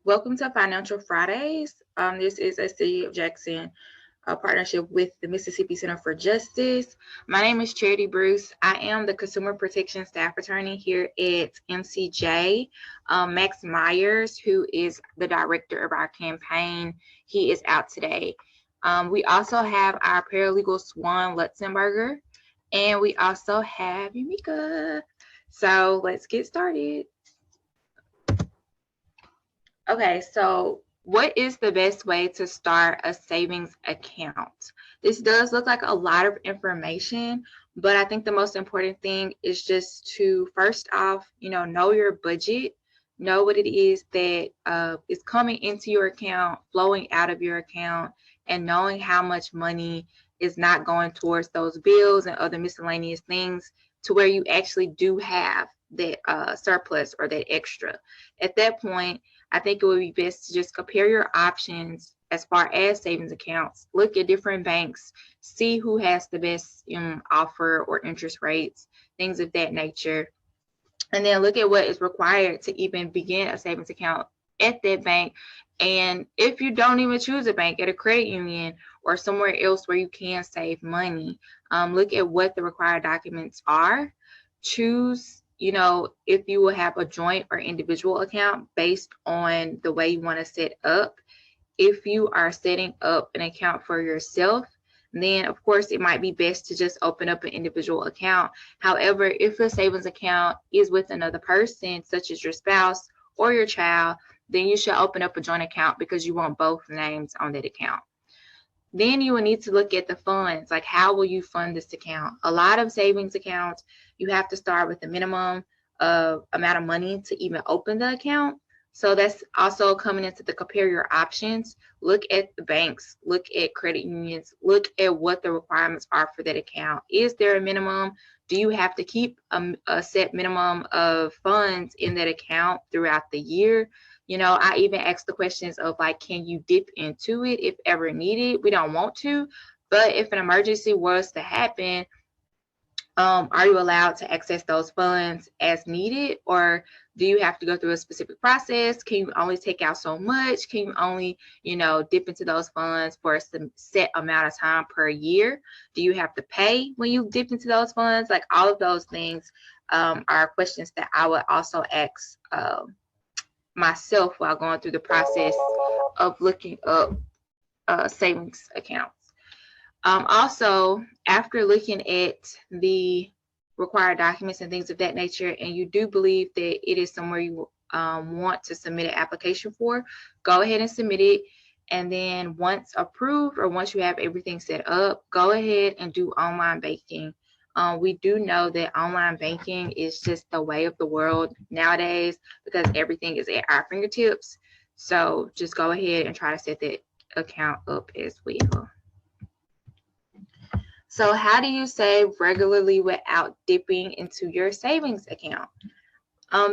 Welcome to Financial Fridays. This is a City of Jackson partnership with the Mississippi Center for Justice. My name is Charity Bruce. I am the Consumer Protection Staff Attorney here at MCJ. Max Myers, who is the director of our campaign, he is out today. We also have our paralegal Swan Lutzenberger, and we also have Yumika. So let's get started. Okay, so what is the best way to start a savings account? This does look like a lot of information, but I think the most important thing is just to first off, know your budget, know what it is that is coming into your account, flowing out of your account, and knowing how much money is not going towards those bills and other miscellaneous things to where you actually do have that surplus or that extra. At that point, I think it would be best to just compare your options as far as savings accounts. Look at different banks, see who has the best offer or interest rates, things of that nature. And then look at what is required to even begin a savings account at that bank. And if you don't even choose a bank, at a credit union or somewhere else where you can save money, look at what the required documents are. Choose if you will have a joint or individual account based on the way you want to set up. If you are setting up an account for yourself, then of course it might be best to just open up an individual account. However, if a savings account is with another person, such as your spouse or your child, then you should open up a joint account because you want both names on that account. Then you will need to look at the funds, like how will you fund this account? A lot of savings accounts, you have to start with a minimum amount of money to even open the account. So that's also coming into the compare your options. Look at the banks, look at credit unions, look at what the requirements are for that account. Is there a minimum? Do you have to keep a set minimum of funds in that account throughout the year? I even ask the questions of like, can you dip into it if ever needed? We don't want to, but if an emergency was to happen, are you allowed to access those funds as needed, or do you have to go through a specific process? Can you only take out so much? Can you only, dip into those funds for a set amount of time per year? Do you have to pay when you dip into those funds? Like all of those things are questions that I would also ask myself while going through the process of looking up savings accounts. Also, after looking at the required documents and things of that nature, and you do believe that it is somewhere you want to submit an application for, go ahead and submit it. And then once approved or once you have everything set up, go ahead and do online banking. We do know that online banking is just the way of the world nowadays because everything is at our fingertips. So just go ahead and try to set that account up as well. So how do you save regularly without dipping into your savings account?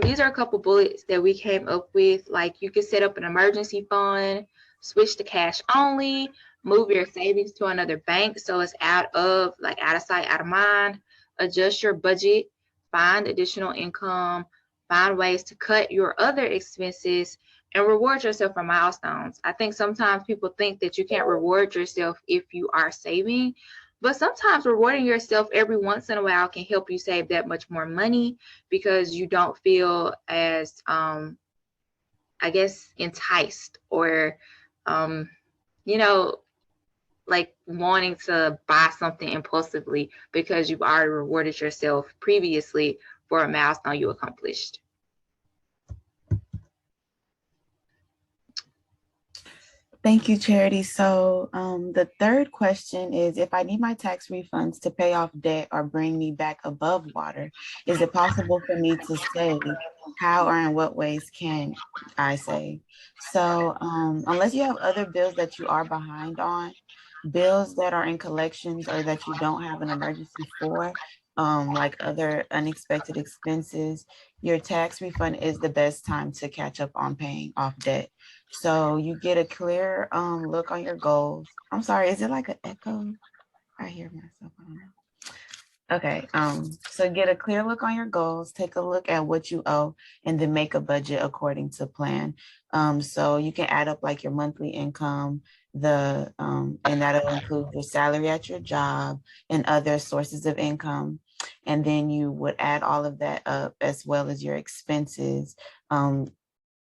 These are a couple bullets that we came up with. Like you can set up an emergency fund, switch to cash only, move your savings to another bank so it's out of sight, out of mind, adjust your budget, find additional income, find ways to cut your other expenses, and reward yourself for milestones. I think sometimes people think that you can't reward yourself if you are saving, but sometimes rewarding yourself every once in a while can help you save that much more money because you don't feel as, enticed or, you know, like wanting to buy something impulsively because you've already rewarded yourself previously for a milestone you accomplished. Thank you, Charity. So the third question is, if I need my tax refunds to pay off debt or bring me back above water, is it possible for me to save? How or in what ways can I save? So unless you have other bills that you are behind on, bills that are in collections or that you don't have an emergency for, like other unexpected expenses, your tax refund is the best time to catch up on paying off debt. So you get a clear look on your goals. I'm sorry, is it like an echo? I hear myself. I don't know. Okay. So get a clear look on your goals, take a look at what you owe, and then make a budget according to plan. So you can add up like your monthly income, and that'll include your salary at your job and other sources of income. And then you would add all of that up as well as your expenses.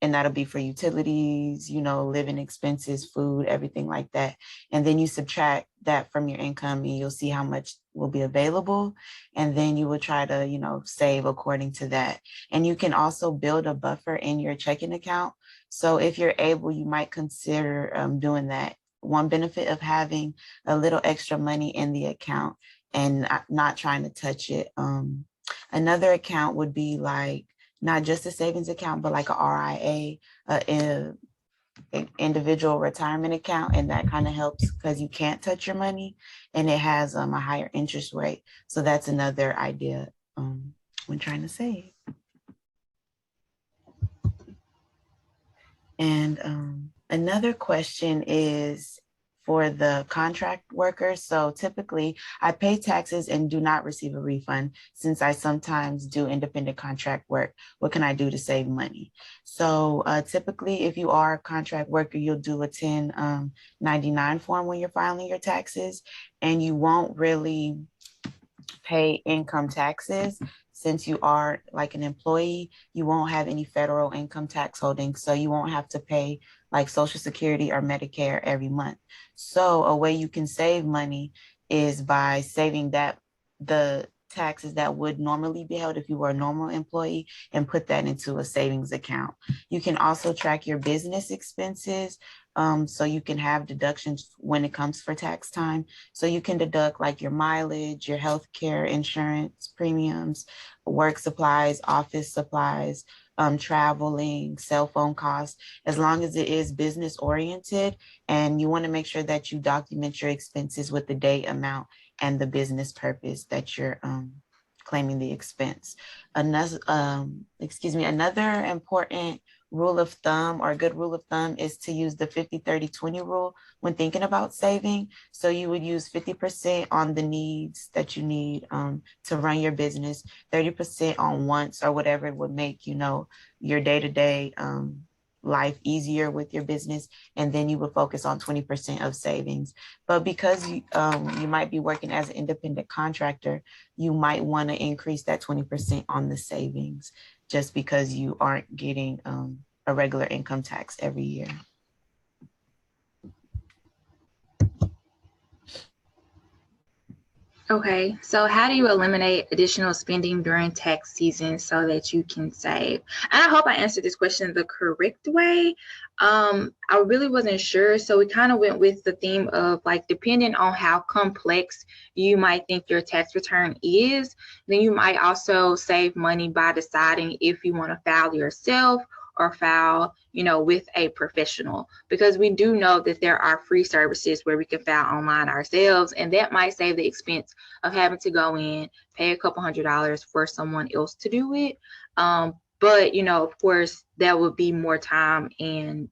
And that'll be for utilities, living expenses, food, everything like that. And then you subtract that from your income and you'll see how much will be available. And then you will try to, save according to that. And you can also build a buffer in your checking account. So if you're able, you might consider doing that. One benefit of having a little extra money in the account and not trying to touch it. Another account would be like, not just a savings account, but like a RIA, individual retirement account. And that kind of helps because you can't touch your money and it has a higher interest rate. So that's another idea when trying to save. And another question is for the contract workers. So typically I pay taxes and do not receive a refund since I sometimes do independent contract work. What can I do to save money? So typically if you are a contract worker, you'll do a 1099 form when you're filing your taxes, and you won't really pay income taxes. Since you are like an employee, you won't have any federal income tax holdings. So you won't have to pay like Social Security or Medicare every month. So a way you can save money is by saving the taxes that would normally be held if you were a normal employee and put that into a savings account. You can also track your business expenses. So you can have deductions when it comes for tax time. So you can deduct like your mileage, your healthcare insurance premiums, work supplies, office supplies, traveling, cell phone costs, as long as it is business oriented. And you want to make sure that you document your expenses with the date, amount, and the business purpose that you're claiming the expense. Another important rule of thumb, or a good rule of thumb, is to use the 50-30-20 rule when thinking about saving. So you would use 50% on the needs that you need to run your business, 30% on wants or whatever would make, your day-to-day life easier with your business. And then you would focus on 20% of savings. But because you might be working as an independent contractor, you might want to increase that 20% on the savings, just because you aren't getting a regular income tax every year. Okay, so how do you eliminate additional spending during tax season so that you can save? And I hope I answered this question the correct way. I really wasn't sure, so we kind of went with the theme of like, depending on how complex you might think your tax return is, then you might also save money by deciding if you want to file yourself or file, with a professional, because we do know that there are free services where we can file online ourselves, and that might save the expense of having to go in, pay a couple $100s for someone else to do it. But of course, that would be more time and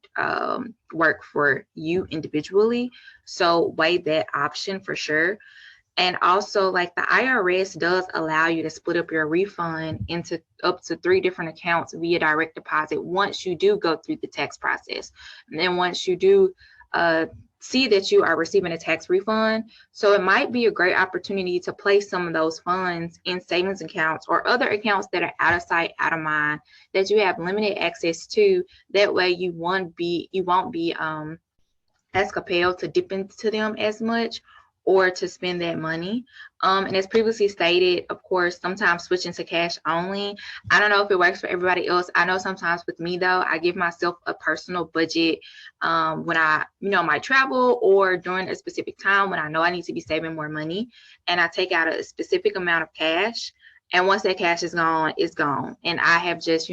work for you individually. So weigh that option for sure. And also, like, the IRS does allow you to split up your refund into up to 3 different accounts via direct deposit once you do go through the tax process. And then once you do see that you are receiving a tax refund, so it might be a great opportunity to place some of those funds in savings accounts or other accounts that are out of sight, out of mind, that you have limited access to. That way you won't be as compelled to dip into them as much or to spend that money. And as previously stated, of course, sometimes switching to cash only. I don't know if it works for everybody else. I know sometimes with me though, I give myself a personal budget when I, might travel or during a specific time when I know I need to be saving more money, and I take out a specific amount of cash. And once that cash is gone, it's gone. And I have just,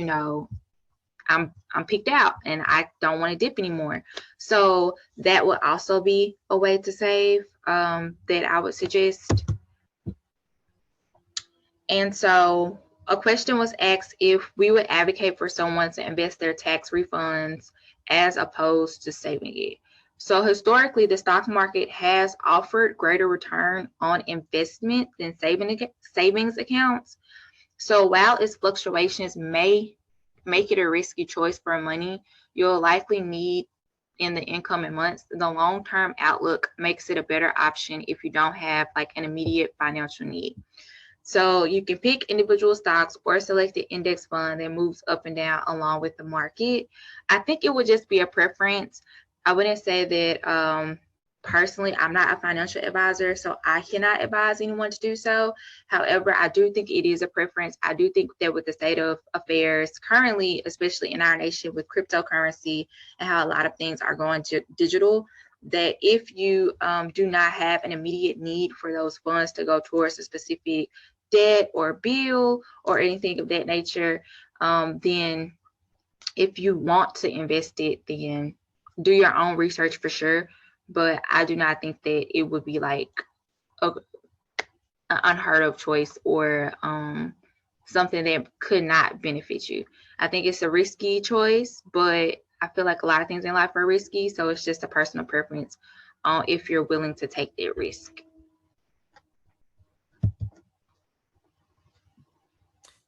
I'm picked out and I don't want to dip anymore. So that would also be a way to save that I would suggest. And so a question was asked if we would advocate for someone to invest their tax refunds as opposed to saving it. So historically, the stock market has offered greater return on investment than savings accounts. So while its fluctuations may make it a risky choice for money you'll likely need in the incoming months, the long-term outlook makes it a better option if you don't have like an immediate financial need. So you can pick individual stocks or select an index fund that moves up and down along with the market. I think it would just be a preference. I wouldn't say that personally, I'm not a financial advisor, so I cannot advise anyone to do so. However, I do think it is a preference. I do think that with the state of affairs currently, especially in our nation with cryptocurrency and how a lot of things are going to digital, that if you do not have an immediate need for those funds to go towards a specific debt or bill or anything of that nature, then if you want to invest it, then do your own research for sure. But I do not think that it would be like an unheard of choice or something that could not benefit you. I think it's a risky choice, but I feel like a lot of things in life are risky. So it's just a personal preference on if you're willing to take that risk.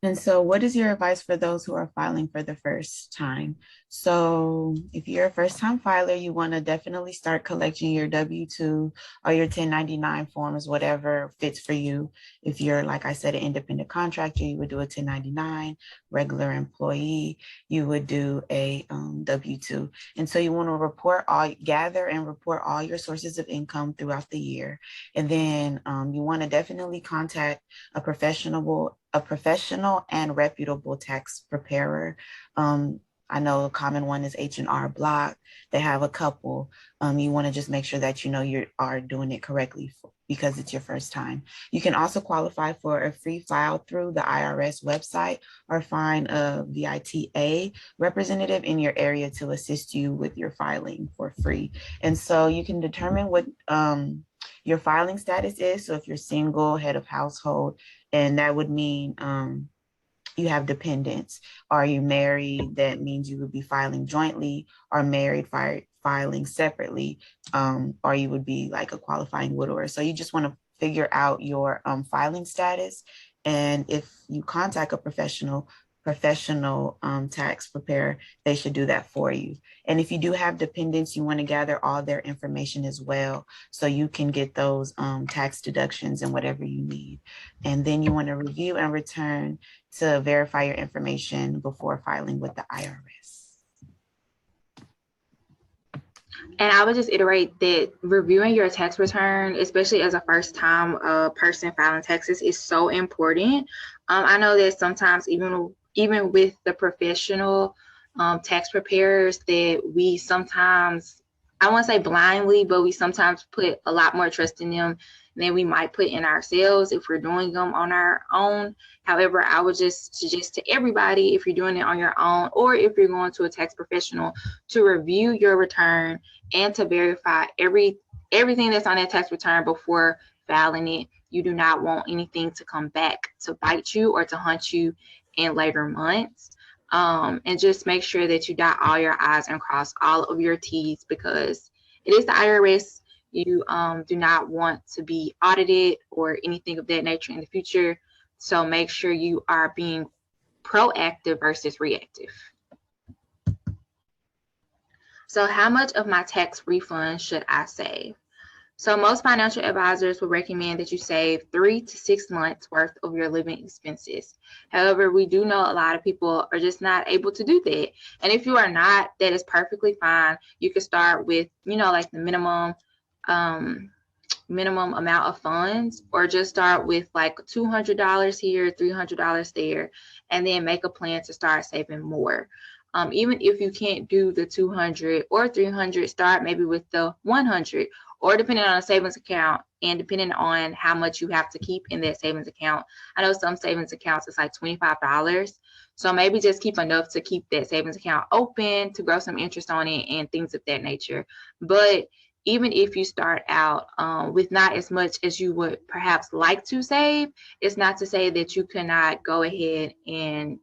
And so, what is your advice for those who are filing for the first time? So, if you're a first time filer, you want to definitely start collecting your W-2 or your 1099 forms, whatever fits for you. If you're, like I said, an independent contractor, you would do a 1099, regular employee, you would do a W-2. And so, you want to gather and report all your sources of income throughout the year. And then you want to definitely contact a professional and reputable tax preparer. I know a common one is H&R Block. They have a couple. You want to just make sure that you know you are doing it correctly because it's your first time. You can also qualify for a free file through the IRS website or find a VITA representative in your area to assist you with your filing for free. And so you can determine what your filing status is. So if you're single, head of household, and that would mean you have dependents. Are you married? That means you would be filing jointly, or married filing separately, or you would be like a qualifying widower. So you just want to figure out your filing status. And if you contact a professional tax preparer, they should do that for you. And if you do have dependents, you want to gather all their information as well, so you can get those tax deductions and whatever you need. And then you want to review and return to verify your information before filing with the IRS. And I would just iterate that reviewing your tax return, especially as a first time person filing taxes, is so important. I know that sometimes even with the professional tax preparers, that we sometimes, I won't say blindly, but we sometimes put a lot more trust in them than we might put in ourselves if we're doing them on our own. However, I would just suggest to everybody, if you're doing it on your own or if you're going to a tax professional, to review your return and to verify everything that's on that tax return before filing it. You do not want anything to come back to bite you or to haunt you in later months. And just make sure that you dot all your I's and cross all of your T's, because it is the IRS. You do not want to be audited or anything of that nature in the future. So make sure you are being proactive versus reactive. So how much of my tax refund should I save? So most financial advisors will recommend that you save 3 to 6 months worth of your living expenses. However, we do know a lot of people are just not able to do that. And if you are not, that is perfectly fine. You can start with, like the minimum amount of funds, or just start with like $200 here, $300 there, and then make a plan to start saving more. Even if you can't do the 200 or 300, start maybe with the 100, or depending on a savings account and depending on how much you have to keep in that savings account. I know some savings accounts it's like $25. So maybe just keep enough to keep that savings account open, to grow some interest on it and things of that nature. But even if you start out with not as much as you would perhaps like to save, it's not to say that you cannot go ahead and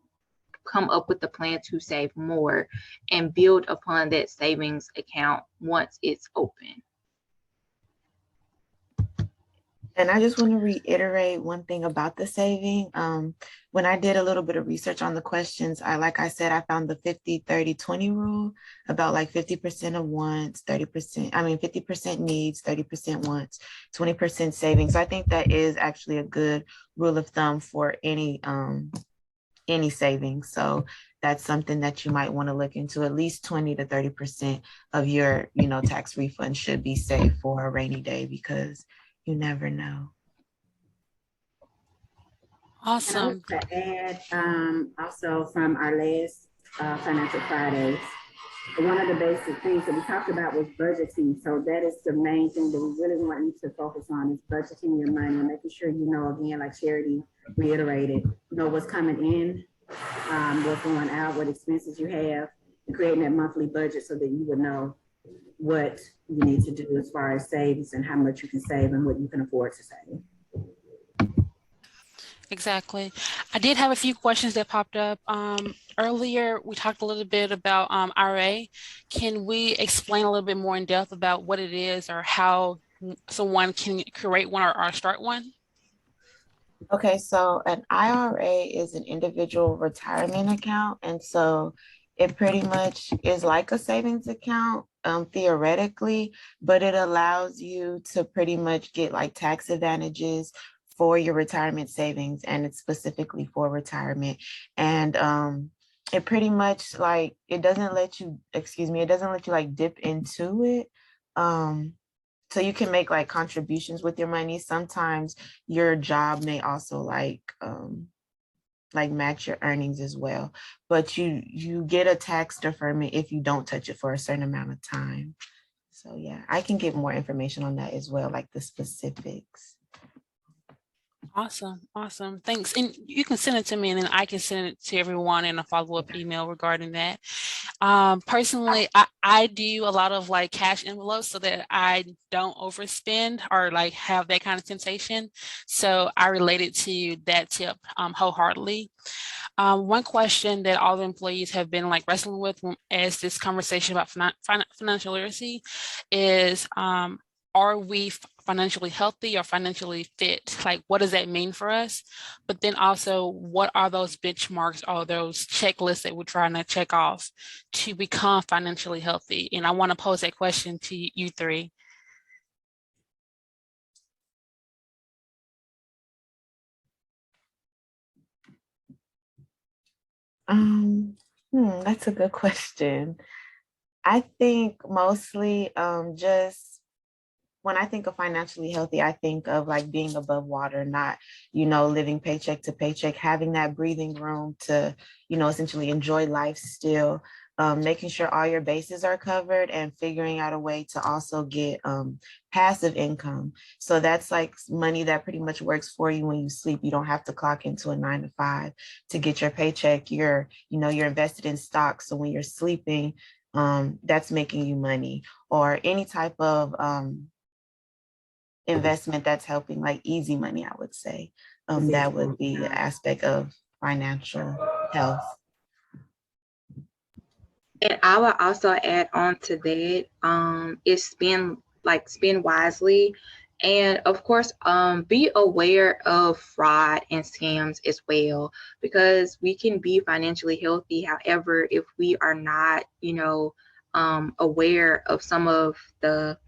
come up with a plan to save more and build upon that savings account once it's open. And I just want to reiterate one thing about the saving. When I did a little bit of research on the questions, like I said, I found the 50-30-20 rule about like 50% of wants, 50% needs, 30% wants, 20% savings. So I think that is actually a good rule of thumb for any savings. So that's something that you might want to look into. At least 20 to 30% of your, tax refund should be saved for a rainy day, because you never know. Awesome. And I want to add also from our last Financial Fridays, one of the basic things that we talked about was budgeting. So that is the main thing that we really want you to focus on, is budgeting your money and making sure you know, again, like Charity reiterated, what's coming in, what's going out, what expenses you have, and creating that monthly budget so that you would know what you need to do as far as savings and how much you can save and what you can afford to save. Exactly. I did have a few questions that popped up. Earlier, we talked a little bit about IRA. Can we explain a little bit more in depth about what it is or how someone can create one or start one? Okay, so an IRA is an individual retirement account. And so it pretty much is like a savings account, theoretically, but it allows you to pretty much get like tax advantages for your retirement savings, and it's specifically for retirement. And it pretty much like, it doesn't let you like dip into it. So you can make like contributions with your money. Sometimes your job may also like match your earnings as well, but you get a tax deferment if you don't touch it for a certain amount of time. So yeah, I can get more information on that as well, like the specifics. Awesome. Awesome. Thanks. And you can send it to me and then I can send it to everyone in a follow-up email regarding that. Personally, I do a lot of like cash envelopes so that I don't overspend or like have that kind of temptation. So I related to that tip wholeheartedly. One question that all the employees have been like wrestling with as this conversation about financial literacy is, are we financially healthy or financially fit? Like, what does that mean for us? But then also, what are those benchmarks or those checklists that we're trying to check off to become financially healthy? And I want to pose that question to you three. That's a good question. I think mostly just when I think of financially healthy, I think of like being above water, not, living paycheck to paycheck, having that breathing room to, essentially enjoy life still, making sure all your bases are covered and figuring out a way to also get passive income. So that's like money that pretty much works for you when you sleep. You don't have to clock into a 9 to 5 to get your paycheck. You're invested in stocks. So when you're sleeping, that's making you money, or any type of investment that's helping, like easy money, I would say. That would be an aspect of financial health. And I would also add on to that, is spend wisely. And of course, be aware of fraud and scams as well, because we can be financially healthy. However, if we are not, aware of some of the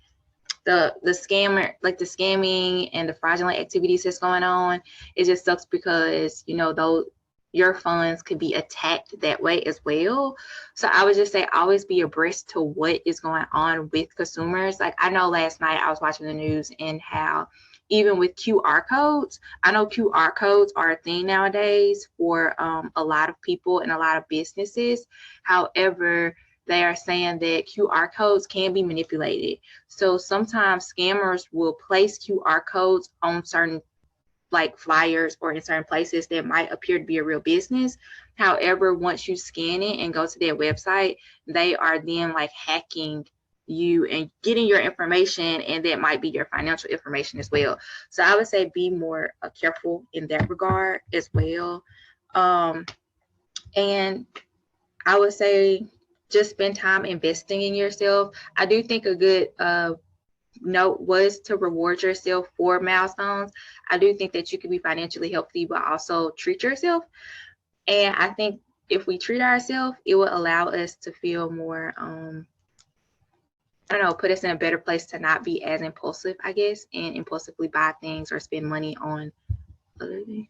scammer, like the scamming and the fraudulent activities that's going on, it just sucks because those your funds could be attacked that way as well. So I would just say always be abreast to what is going on with consumers. Like, I know last night I was watching the news and how even with QR codes, I know QR codes are a thing nowadays for a lot of people and a lot of businesses. However, they are saying that QR codes can be manipulated. So sometimes scammers will place QR codes on certain like flyers or in certain places that might appear to be a real business. However, once you scan it and go to their website, they are then like hacking you and getting your information, and that might be your financial information as well. So I would say be more careful in that regard as well. And I would say just spend time investing in yourself. I do think a good note was to reward yourself for milestones. I do think that you can be financially healthy, but also treat yourself. And I think if we treat ourselves, it will allow us to feel more, I don't know, put us in a better place to not be as impulsive, I guess, and impulsively buy things or spend money on other things.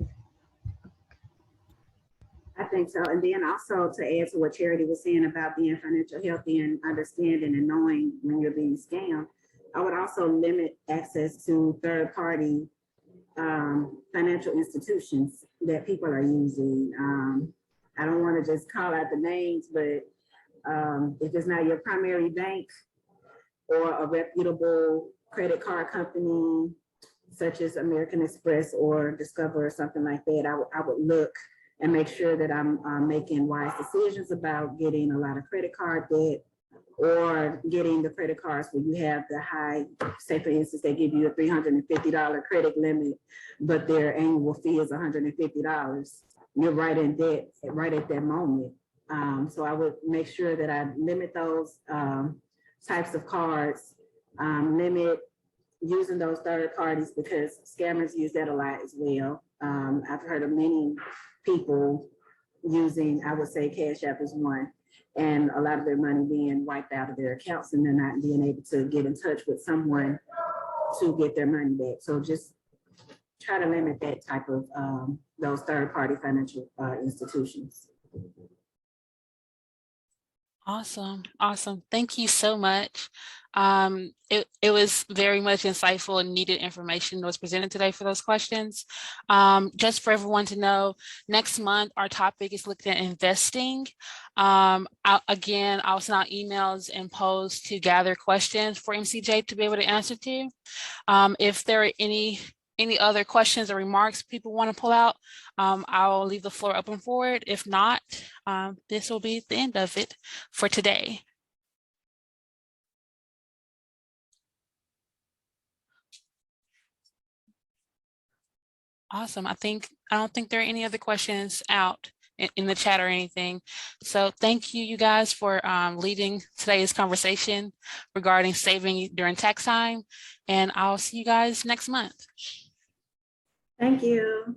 I think so. And then also to add to what Charity was saying about being financial healthy and understanding and knowing when you're being scammed, I would also limit access to third-party financial institutions that people are using. I don't want to just call out the names, but if it's not your primary bank or a reputable credit card company, such as American Express or Discover or something like that, I would look and make sure that I'm making wise decisions about getting a lot of credit card debt or getting the credit cards where you have the high, say for instance, they give you a $350 credit limit, but their annual fee is $150. You're right in debt right at that moment. So I would make sure that I limit those types of cards, limit using those third parties because scammers use that a lot as well. I've heard of many people using, I would say Cash App is one, and a lot of their money being wiped out of their accounts and they're not being able to get in touch with someone to get their money back. So just try to limit that type of those third party financial institutions. Awesome. Awesome. Thank you so much. It was very much insightful and needed information that was presented today for those questions. Just for everyone to know, next month, our topic is looking at investing. I'll send out emails and posts to gather questions for MCJ to be able to answer to. If there are any other questions or remarks people want to pull out, I'll leave the floor open for it. If not, this will be the end of it for today. Awesome. I don't think there are any other questions out in the chat or anything. So thank you guys for leading today's conversation regarding saving during tax time. And I'll see you guys next month. Thank you.